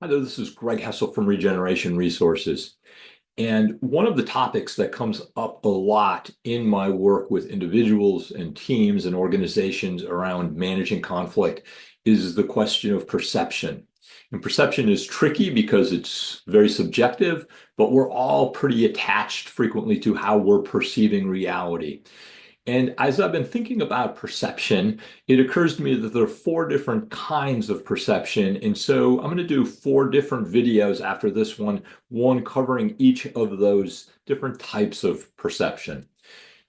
Hi there, this is Greg Hessel from ReGeneration Resources. And one of the topics that comes up a lot in my work with individuals and teams and organizations around managing conflict is the question of perception. And perception is tricky because it's very subjective, but we're all pretty attached frequently to how we're perceiving reality. And as I've been thinking about perception, it occurs to me that there are four different kinds of perception. And so I'm going to do four different videos after this one covering each of those different types of perception.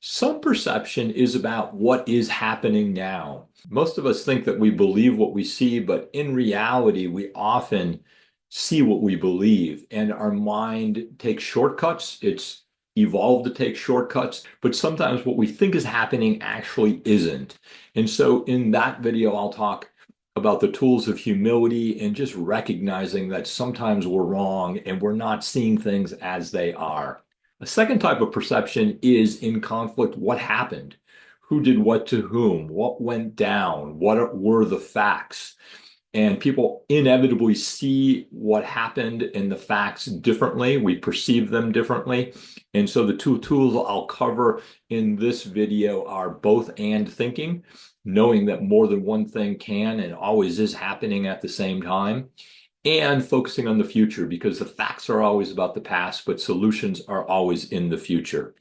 Some perception is about what is happening now. Most of us think that we believe what we see, but in reality, we often see what we believe, and our mind takes shortcuts. It's evolved to take shortcuts, but sometimes what we think is happening actually isn't. And so in that video, I'll talk about the tools of humility and just recognizing that sometimes we're wrong and we're not seeing things as they are. A second type of perception is in conflict, what happened? Who did what to whom? What went down? What were the facts? And people inevitably see what happened in the facts differently. We perceive them differently. And so the two tools I'll cover in this video are both and thinking, knowing that more than one thing can and always is happening at the same time, and focusing on the future because the facts are always about the past, but solutions are always in the future.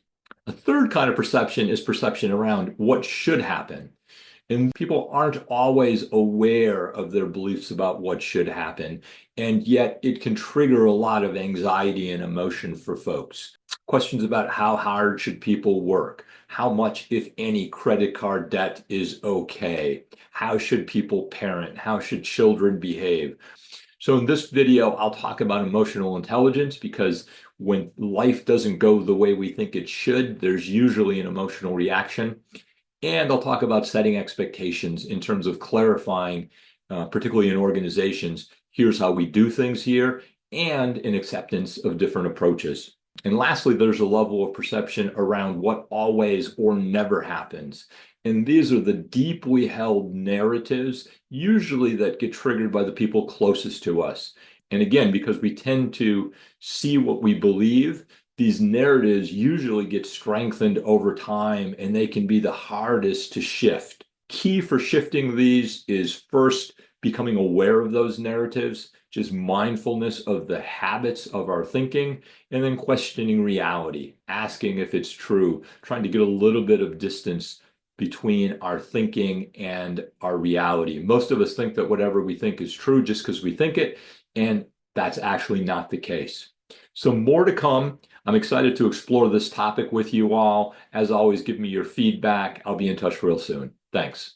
A third kind of perception is perception around what should happen. And people aren't always aware of their beliefs about what should happen. And yet it can trigger a lot of anxiety and emotion for folks. Questions about how hard should people work? How much, if any, credit card debt is okay? How should people parent? How should children behave? So in this video, I'll talk about emotional intelligence because when life doesn't go the way we think it should, there's usually an emotional reaction. And I'll talk about setting expectations in terms of clarifying, particularly in organizations, here's how we do things here, and an acceptance of different approaches. And lastly, there's a level of perception around what always or never happens. And these are the deeply held narratives, usually that get triggered by the people closest to us. And again, because we tend to see what we believe, these narratives usually get strengthened over time and they can be the hardest to shift. Key for shifting these is first becoming aware of those narratives, just mindfulness of the habits of our thinking, and then questioning reality, asking if it's true, trying to get a little bit of distance between our thinking and our reality. Most of us think that whatever we think is true just because we think it, and that's actually not the case. So more to come. I'm excited to explore this topic with you all. As always, give me your feedback. I'll be in touch real soon. Thanks.